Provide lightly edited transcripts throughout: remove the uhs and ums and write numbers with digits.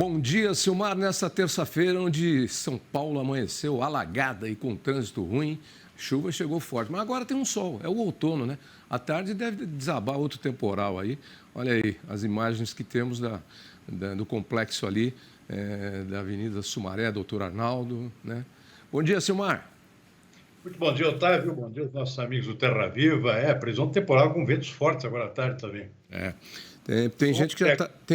Bom dia, Silmar. Nessa terça-feira, onde São Paulo amanheceu alagada e com trânsito ruim, chuva chegou forte. Mas agora tem um sol, é o outono, né? À tarde deve desabar outro temporal aí. Olha aí as imagens que temos do complexo ali, da Avenida Sumaré, Doutor Arnaldo, né? Bom dia, Silmar. Muito bom dia, Otávio. Bom dia aos nossos amigos do Terra Viva. Previsão temporal com ventos fortes agora à tarde também. Tem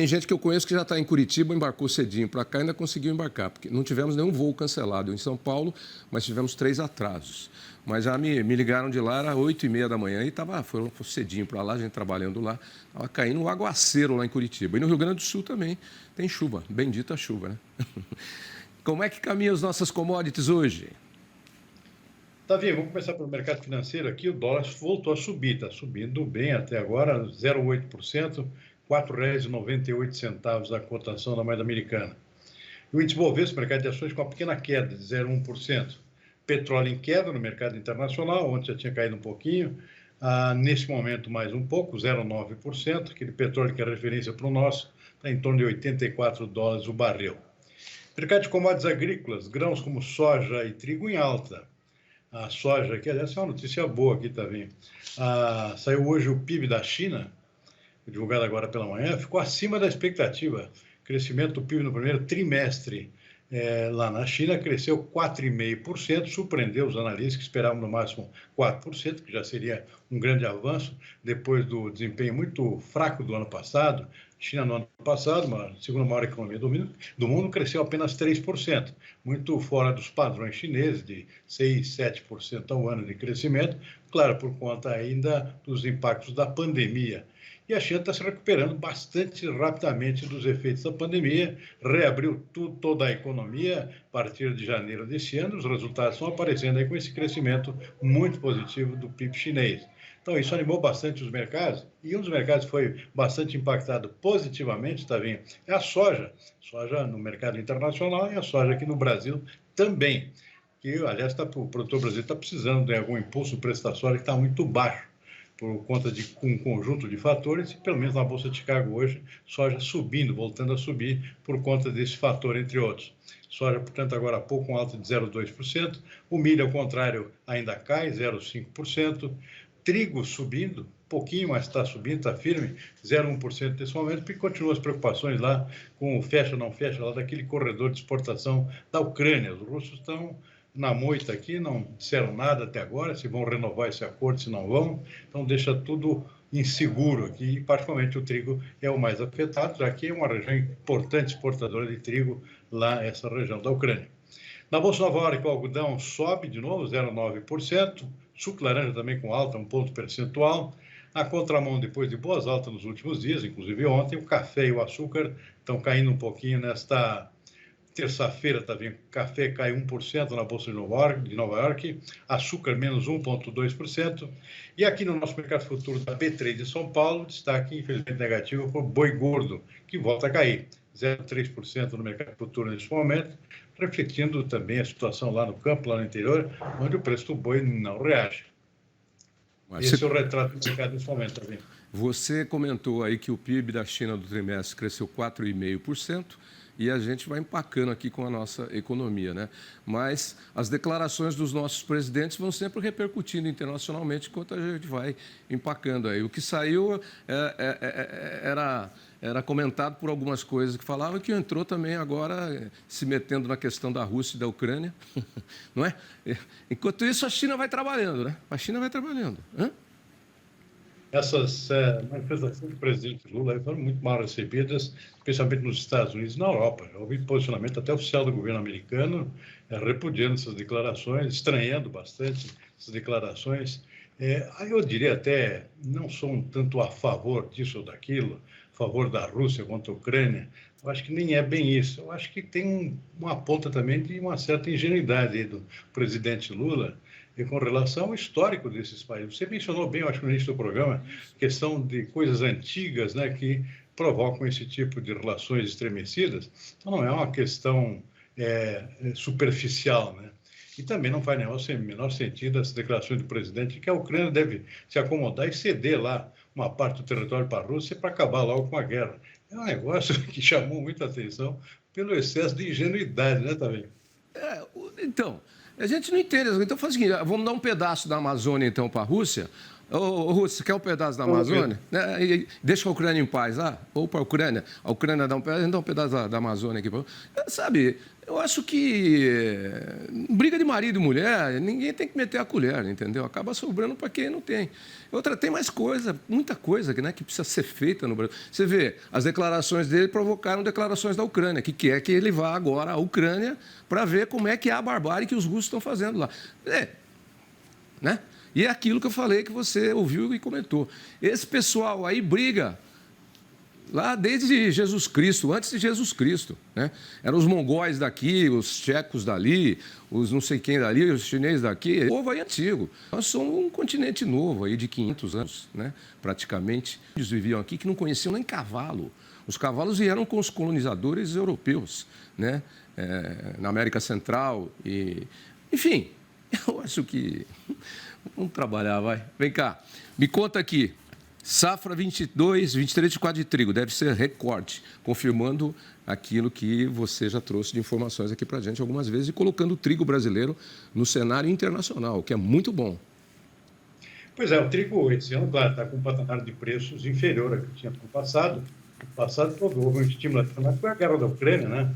gente que eu conheço que já está em Curitiba, embarcou cedinho para cá e ainda conseguiu embarcar, porque não tivemos nenhum voo cancelado em São Paulo, mas tivemos 3 atrasos. Mas já me ligaram de lá, era 8h30 da manhã e foram cedinho para lá, a gente trabalhando lá, estava caindo um aguaceiro lá em Curitiba. E no Rio Grande do Sul também tem chuva, bendita chuva, né? Como é que caminham as nossas commodities hoje? Tavinho, vamos começar pelo mercado financeiro aqui. O dólar voltou a subir, está subindo bem até agora, 0,8%, R$ 4,98 a cotação da moeda americana. O índice Bovespa, mercado de ações, com uma pequena queda de 0,1%. Petróleo em queda no mercado internacional, ontem já tinha caído um pouquinho, nesse momento mais um pouco, 0,9%. Aquele petróleo que é referência para o nosso está em torno de $84 o barril. Mercado de commodities agrícolas, grãos como soja e trigo em alta. A soja, que aliás é uma notícia boa aqui também. Saiu hoje o PIB da China, divulgado agora pela manhã, ficou acima da expectativa. Crescimento do PIB no primeiro trimestre lá na China cresceu 4,5%, surpreendeu os analistas que esperavam no máximo 4%, que já seria um grande avanço, depois do desempenho muito fraco do ano passado. China, no ano passado, a segunda maior economia do mundo, cresceu apenas 3%, muito fora dos padrões chineses de 6, 7% ao ano de crescimento, claro, por conta ainda dos impactos da pandemia. E a China está se recuperando bastante rapidamente dos efeitos da pandemia, reabriu toda a economia a partir de janeiro desse ano, os resultados estão aparecendo aí com esse crescimento muito positivo do PIB chinês. Então, isso animou bastante os mercados, e um dos mercados que foi bastante impactado positivamente, Tavinho, é a soja. Soja no mercado internacional e a soja aqui no Brasil também, que, aliás, o produtor brasileiro está precisando de algum impulso no preço da soja que está muito baixo, por conta de um conjunto de fatores, e pelo menos na Bolsa de Chicago hoje, soja subindo, voltando a subir por conta desse fator, entre outros. Soja, portanto, agora há pouco, um alta de 0,2%. O milho, ao contrário, ainda cai, 0,5%. Trigo subindo, pouquinho, mas está subindo, está firme, 0,1% nesse momento, porque continuam as preocupações lá com o fecha ou não fecha, lá daquele corredor de exportação da Ucrânia. Os russos estão na moita aqui, não disseram nada até agora, se vão renovar esse acordo, se não vão, então deixa tudo inseguro aqui, e particularmente o trigo é o mais afetado, já que é uma região importante exportadora de trigo lá, essa região da Ucrânia. Na Bolsa de Nova York, o algodão sobe de novo, 0,9%, suco laranja também com alta, 1 ponto percentual. Na contramão, depois de boas altas nos últimos dias, inclusive ontem, o café e o açúcar estão caindo um pouquinho nesta terça-feira. Tá vendo? Café cai 1% na Bolsa de Nova York, açúcar menos 1,2%. E aqui no nosso mercado futuro da B3 de São Paulo, destaque infelizmente negativo para o boi gordo, que volta a cair, 0,3% no mercado futuro neste momento, refletindo também a situação lá no campo, lá no interior, onde o preço do boi não reage. Esse é o retrato do mercado nesse momento também. Você comentou aí que o PIB da China do trimestre cresceu 4,5%, e a gente vai empacando aqui com a nossa economia, né? Mas as declarações dos nossos presidentes vão sempre repercutindo internacionalmente enquanto a gente vai empacando aí. O que saiu era comentado por algumas coisas que falavam, que entrou também agora se metendo na questão da Rússia e da Ucrânia, não é? Enquanto isso, a China vai trabalhando, né? A China vai trabalhando. Essas manifestações do presidente Lula foram muito mal recebidas, especialmente nos Estados Unidos e na Europa. Houve posicionamento até oficial do governo americano repudiando essas declarações, estranhando bastante essas declarações. Eu diria até, não sou um tanto a favor disso ou daquilo, a favor da Rússia contra a Ucrânia. Eu acho que nem é bem isso. Eu acho que tem uma ponta também de uma certa ingenuidade aí do presidente Lula, e com relação ao histórico desses países. Você mencionou bem, eu acho, no início do programa, questão de coisas antigas, né, que provocam esse tipo de relações estremecidas. Então, não é uma questão superficial, né? E também não faz menor sentido essa declaração do presidente que a Ucrânia deve se acomodar e ceder lá uma parte do território para a Rússia para acabar logo com a guerra. É um negócio que chamou muita atenção pelo excesso de ingenuidade, né, Tavinho? Então, a gente não entende. Então, faz o seguinte, vamos dar um pedaço da Amazônia, então, para a Rússia. Ô, Rússia, você quer um pedaço da Amazônia? E deixa a Ucrânia em paz lá? Ou para a Ucrânia dá um pedaço, a gente dá um pedaço da Amazônia aqui. Sabe, eu acho que briga de marido e mulher, ninguém tem que meter a colher, entendeu? Acaba sobrando para quem não tem. Outra, tem mais coisa, muita coisa, né, que precisa ser feita no Brasil. Você vê, as declarações dele provocaram declarações da Ucrânia, que quer que ele vá agora à Ucrânia para ver como é que é a barbárie que os russos estão fazendo lá. Né? E é aquilo que eu falei que você ouviu e comentou. Esse pessoal aí briga lá desde Jesus Cristo, antes de Jesus Cristo. Né? Eram os mongóis daqui, os tchecos dali, os não sei quem dali, os chineses daqui. O povo aí antigo. Nós somos um continente novo, aí de 500 anos, né? Praticamente. Eles viviam aqui que não conheciam nem cavalo. Os cavalos vieram com os colonizadores europeus, né? Na América Central. Enfim, eu acho que... Vamos trabalhar, vai. Vem cá, me conta aqui. Safra 23, 24 de trigo, deve ser recorde, confirmando aquilo que você já trouxe de informações aqui para a gente algumas vezes e colocando o trigo brasileiro no cenário internacional, o que é muito bom. Pois é, o trigo esse ano, claro, está com um patamar de preços inferior ao que tinha no passado. No passado, houve um estímulo adicional, foi a guerra da Ucrânia, né?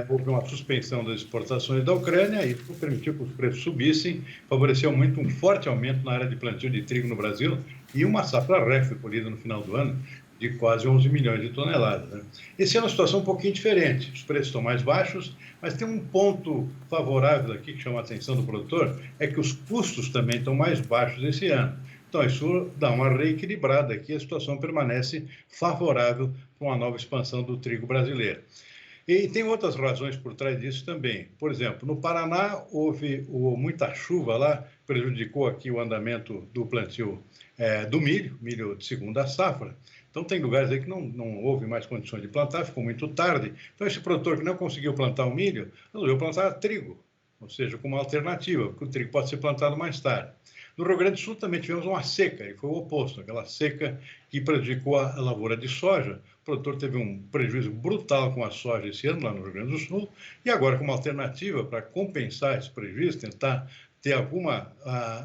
Houve uma suspensão das exportações da Ucrânia e isso permitiu que os preços subissem, favoreceu muito um forte aumento na área de plantio de trigo no Brasil e uma safra recorde colhida no final do ano de quase 11 milhões de toneladas. Né? Esse ano a situação é um pouquinho diferente, os preços estão mais baixos, mas tem um ponto favorável aqui que chama a atenção do produtor, é que os custos também estão mais baixos esse ano. Então, isso dá uma reequilibrada aqui, a situação permanece favorável para uma nova expansão do trigo brasileiro. E tem outras razões por trás disso também. Por exemplo, no Paraná houve muita chuva lá, prejudicou aqui o andamento do plantio do milho de segunda safra. Então, tem lugares aí que não houve mais condições de plantar, ficou muito tarde. Então, esse produtor que não conseguiu plantar o milho, resolveu plantar trigo, ou seja, como alternativa, porque o trigo pode ser plantado mais tarde. No Rio Grande do Sul também tivemos uma seca, e foi o oposto, aquela seca que prejudicou a lavoura de soja. O produtor teve um prejuízo brutal com a soja esse ano lá no Rio Grande do Sul, e agora, como alternativa para compensar esse prejuízo, tentar ter alguma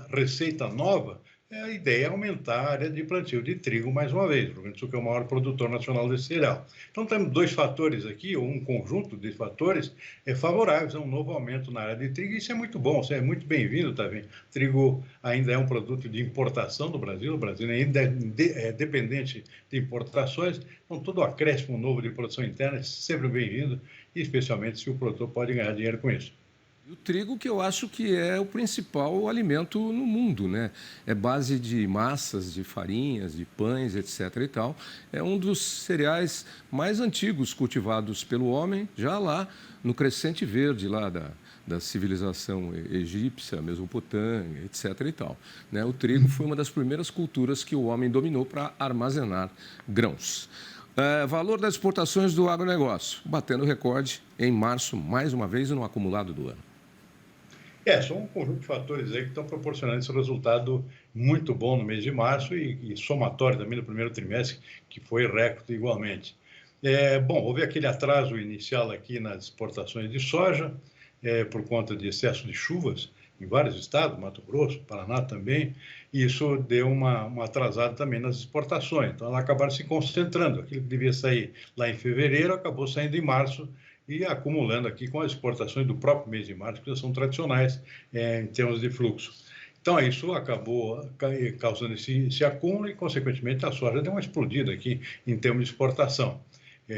receita nova, a ideia é aumentar a área de plantio de trigo mais uma vez. O Rio Grande do Sul que é o maior produtor nacional desse cereal. Então, temos dois fatores aqui, ou um conjunto de fatores favoráveis a um novo aumento na área de trigo. Isso é muito bom, isso é muito bem-vindo, tá vendo? Trigo ainda é um produto de importação do Brasil, o Brasil ainda é dependente de importações, então todo acréscimo novo de produção interna é sempre bem-vindo, e especialmente se o produtor pode ganhar dinheiro com isso. O trigo, que eu acho que é o principal alimento no mundo, né? É base de massas, de farinhas, de pães, etc. e tal. É um dos cereais mais antigos cultivados pelo homem, já lá no Crescente Verde, lá da civilização egípcia, Mesopotâmia, etc. e tal. Né? O trigo foi uma das primeiras culturas que o homem dominou para armazenar grãos. Valor das exportações do agronegócio, batendo recorde em março, mais uma vez, no acumulado do ano. São um conjunto de fatores aí que estão proporcionando esse resultado muito bom no mês de março e somatório também no primeiro trimestre, que foi recorde igualmente. Houve aquele atraso inicial aqui nas exportações de soja, por conta de excesso de chuvas em vários estados, Mato Grosso, Paraná também, e isso deu uma atrasada também nas exportações. Então, elas acabaram se concentrando. Aquilo que devia sair lá em fevereiro acabou saindo em março, e acumulando aqui com as exportações do próprio mês de março, que já são tradicionais em termos de fluxo. Então, isso acabou causando esse acúmulo e, consequentemente, a soja deu uma explodida aqui em termos de exportação,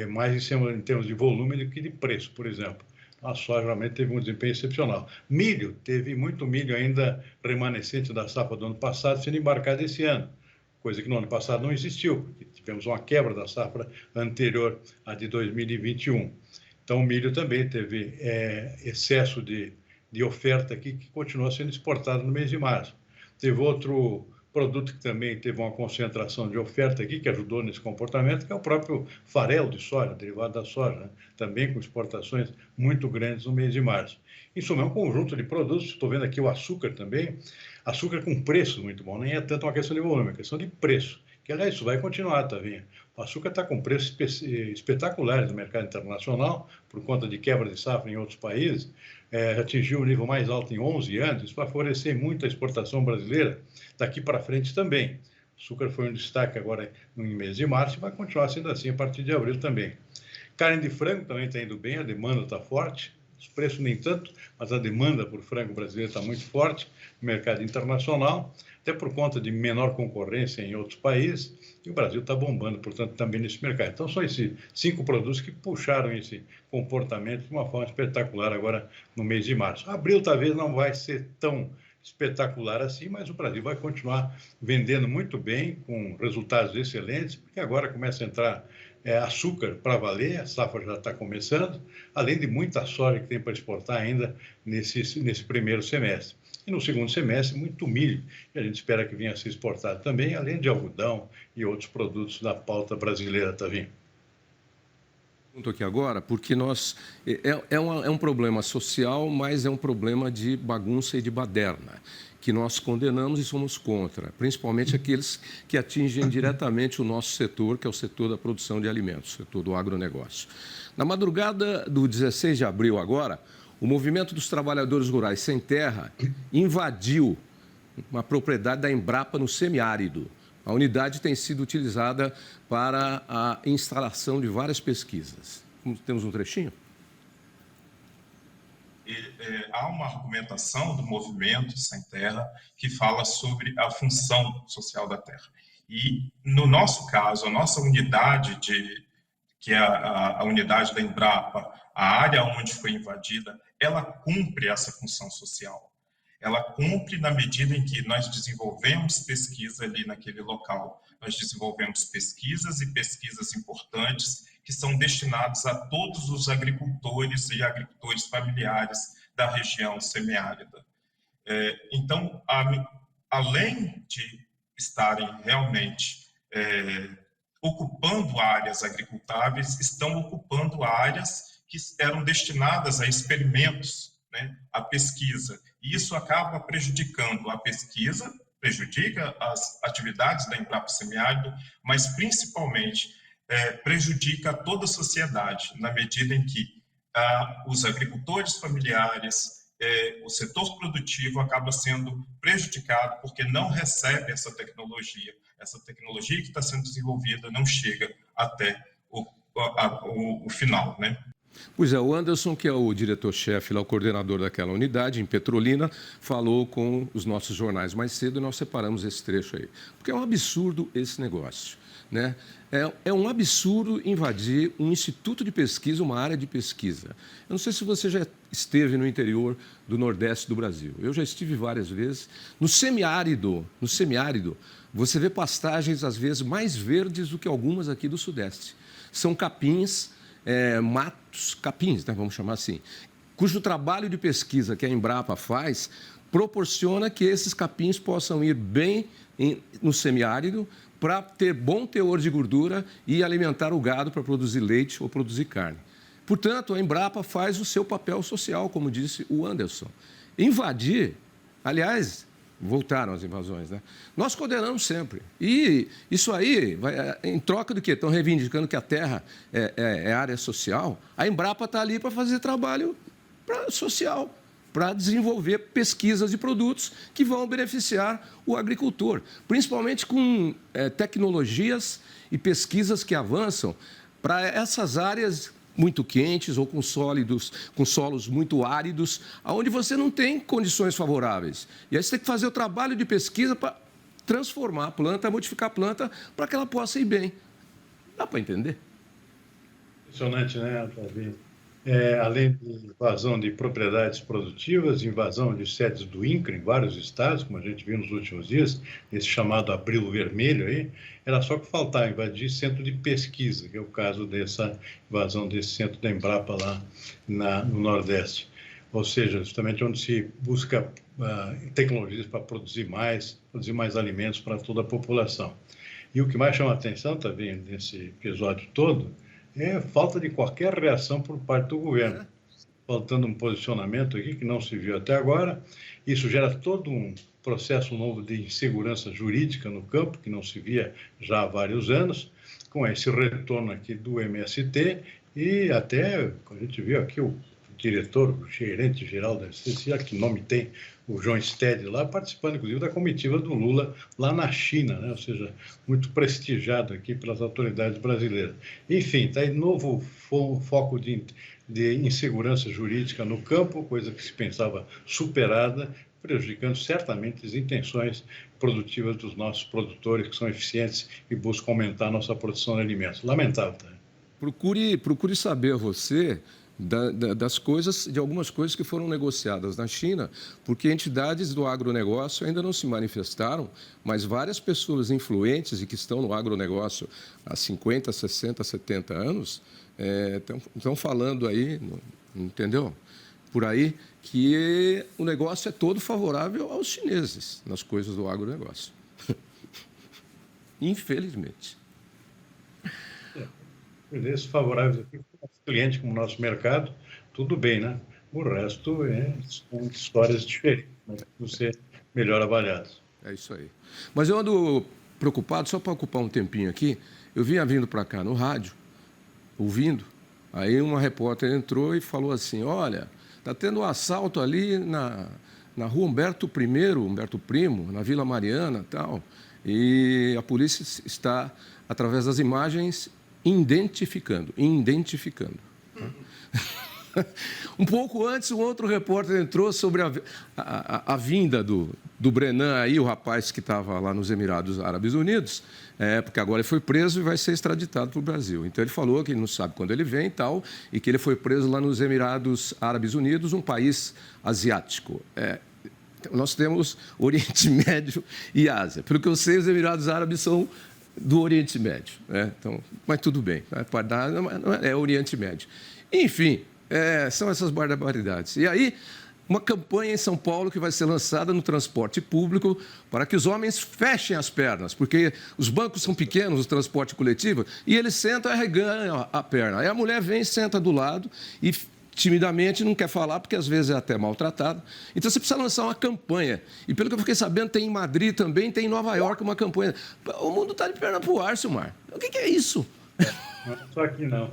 mais em termos de volume do que de preço, por exemplo. A soja realmente teve um desempenho excepcional. Milho, teve muito milho ainda remanescente da safra do ano passado sendo embarcado esse ano, coisa que no ano passado não existiu, porque tivemos uma quebra da safra anterior à de 2021. Então, o milho também teve excesso de oferta aqui, que continua sendo exportado no mês de março. Teve outro produto que também teve uma concentração de oferta aqui, que ajudou nesse comportamento, que é o próprio farelo de soja, derivado da soja, né? Também com exportações muito grandes no mês de março. Isso é um conjunto de produtos, estou vendo aqui o açúcar também, açúcar com preço muito bom, nem é tanto uma questão de volume, é uma questão de preço. que, aliás, isso vai continuar, Tavinha. O açúcar está com preços espetaculares no mercado internacional, por conta de quebra de safra em outros países, atingiu o nível mais alto em 11 anos, isso vai favorecer muito a exportação brasileira daqui para frente também. O açúcar foi um destaque agora no mês de março e vai continuar sendo assim a partir de abril também. Carne de frango também está indo bem, a demanda está forte, os preços nem tanto, mas a demanda por frango brasileiro está muito forte no mercado internacional, até por conta de menor concorrência em outros países, e o Brasil está bombando, portanto, também nesse mercado. Então, são esses 5 produtos que puxaram esse comportamento de uma forma espetacular agora no mês de março. Abril talvez não vai ser tão espetacular assim, mas o Brasil vai continuar vendendo muito bem, com resultados excelentes, porque agora começa a entrar açúcar para valer, a safra já está começando, além de muita soja que tem para exportar ainda nesse primeiro semestre. E no segundo semestre, muito milho, que a gente espera que venha a ser exportado também, além de algodão e outros produtos da pauta brasileira, Tavinho. Estou aqui agora porque é um problema social, mas é um problema de bagunça e de baderna, que nós condenamos e somos contra, principalmente aqueles que atingem diretamente o nosso setor, que é o setor da produção de alimentos, o setor do agronegócio. Na madrugada do 16 de abril agora, o Movimento dos Trabalhadores Rurais Sem Terra invadiu uma propriedade da Embrapa no semiárido. A unidade tem sido utilizada para a instalação de várias pesquisas. Temos um trechinho? Há uma argumentação do Movimento Sem Terra que fala sobre a função social da terra. E, no nosso caso, a nossa unidade, que é a unidade da Embrapa, a área onde foi invadida, ela cumpre essa função social. Ela cumpre na medida em que nós desenvolvemos pesquisa ali naquele local. Nós desenvolvemos pesquisas e pesquisas importantes que são destinadas a todos os agricultores e agricultores familiares da região semiárida. Então, além de estarem realmente ocupando áreas agricultáveis, estão ocupando áreas que eram destinadas a experimentos, né, a pesquisa. E isso acaba prejudicando a pesquisa, prejudica as atividades da Embrapa Semiárido, mas principalmente prejudica toda a sociedade, na medida em que os agricultores familiares, o setor produtivo acaba sendo prejudicado porque não recebe essa tecnologia. Essa tecnologia que está sendo desenvolvida não chega até o final, né? Pois é, o Anderson, que é o diretor-chefe, o coordenador daquela unidade, em Petrolina, falou com os nossos jornais mais cedo e nós separamos esse trecho aí. Porque é um absurdo esse negócio, né? É um absurdo invadir um instituto de pesquisa, uma área de pesquisa. Eu não sei se você já esteve no interior do Nordeste do Brasil. Eu já estive várias vezes. No semiárido, você vê pastagens, às vezes, mais verdes do que algumas aqui do Sudeste. São capins, matos, capins, né, vamos chamar assim, cujo trabalho de pesquisa que a Embrapa faz proporciona que esses capins possam ir bem no semiárido para ter bom teor de gordura e alimentar o gado para produzir leite ou produzir carne. Portanto, a Embrapa faz o seu papel social, como disse o Anderson. Invadir, aliás, voltaram as invasões, né? Nós condenamos sempre. E isso aí, em troca do quê? Estão reivindicando que a terra é área social. A Embrapa está ali para fazer trabalho social, para desenvolver pesquisas de produtos que vão beneficiar o agricultor, principalmente com tecnologias e pesquisas que avançam para essas áreas muito quentes ou com solos muito áridos, onde você não tem condições favoráveis. E aí você tem que fazer o trabalho de pesquisa para transformar a planta, modificar a planta para que ela possa ir bem. Dá para entender? Impressionante, né, Fabinho? Além de invasão de propriedades produtivas, invasão de sedes do INCRA em vários estados, como a gente viu nos últimos dias, esse chamado Abril Vermelho aí, era só que faltava invadir centro de pesquisa, que é o caso dessa invasão desse centro da Embrapa lá no Nordeste. Ou seja, justamente onde se busca tecnologias para produzir mais alimentos para toda a população. E o que mais chama a atenção, tá vendo, nesse episódio todo, é falta de qualquer reação por parte do governo. Faltando um posicionamento aqui que não se viu até agora. Isso gera todo processo novo de insegurança jurídica no campo, que não se via já há vários anos, com esse retorno aqui do MST e até, a gente viu aqui o diretor, o gerente-geral da FCC, que nome tem, o João Stede lá, participando, inclusive, da comitiva do Lula lá na China, né? Ou seja, muito prestigiado aqui pelas autoridades brasileiras. Enfim, está aí novo foco de insegurança jurídica no campo, coisa que se pensava superada, prejudicando certamente as intenções produtivas dos nossos produtores, que são eficientes e buscam aumentar a nossa produção de alimentos. Lamentável, tá? Procure saber você das coisas, de algumas coisas que foram negociadas na China, porque entidades do agronegócio ainda não se manifestaram, mas várias pessoas influentes e que estão no agronegócio há 50, 60, 70 anos estão falando aí, entendeu? Por aí, que o negócio é todo favorável aos chineses nas coisas do agronegócio. Infelizmente. Interesses favoráveis aqui para o nosso cliente, como o nosso mercado, tudo bem, né? O resto são histórias diferentes, né? Precisam ser melhor avaliadas. É isso aí. Mas eu ando preocupado, só para ocupar um tempinho aqui, eu vinha vindo para cá no rádio, ouvindo, aí uma repórter entrou e falou assim, olha, está tendo um assalto ali na rua Humberto Primo, na Vila Mariana e tal, e a polícia está, através das imagens, identificando. Um pouco antes, um outro repórter entrou sobre a vinda do Brenan, aí, o rapaz que estava lá nos Emirados Árabes Unidos, porque agora ele foi preso e vai ser extraditado para o Brasil. Então, ele falou que não sabe quando ele vem e tal, e que ele foi preso lá nos Emirados Árabes Unidos, um país asiático. Nós temos Oriente Médio e Ásia. Pelo que eu sei, os Emirados Árabes são do Oriente Médio. Então, mas tudo bem, é Oriente Médio. Enfim, são essas barbaridades. E aí, uma campanha em São Paulo que vai ser lançada no transporte público para que os homens fechem as pernas, porque os bancos são pequnos, o transporte coletivo, e eles sentam e arreganham a perna. Aí a mulher vem, senta do lado e timidamente não quer falar, porque às vezes é até maltratado. Então, você precisa lançar uma campanha. E pelo que eu fiquei sabendo, tem em Madrid também, tem em Nova York uma campanha. O mundo está de perna para o ar, Silmar. O que é isso? Não só aqui, não.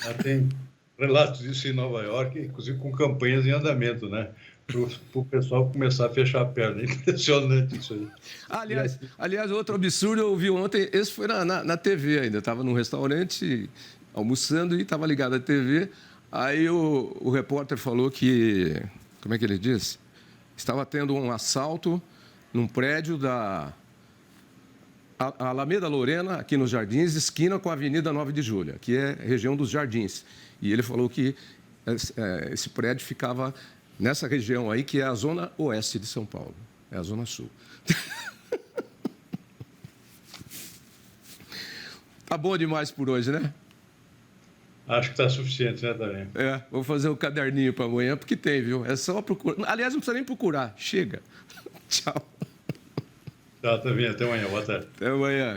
Já tem relatos disso em Nova York, inclusive com campanhas em andamento, né? Para o pessoal começar a fechar a perna. É impressionante isso aí. Aliás, outro absurdo eu ouvi ontem, esse foi na TV ainda. Estava num restaurante almoçando e estava ligado à TV. Aí o repórter falou que, como é que ele disse? Estava tendo um assalto num prédio da Alameda Lorena, aqui nos Jardins, esquina com a Avenida 9 de Julho, que é a região dos Jardins. E ele falou que esse prédio ficava nessa região aí, que é a zona oeste de São Paulo, é a zona sul. Tá bom demais por hoje, né? Acho que está suficiente, né, também. Vou fazer um caderninho para amanhã, porque tem, viu? É só procurar. Aliás, não precisa nem procurar. Chega. Tchau. Tchau, também. Até amanhã. Boa tarde. Até amanhã.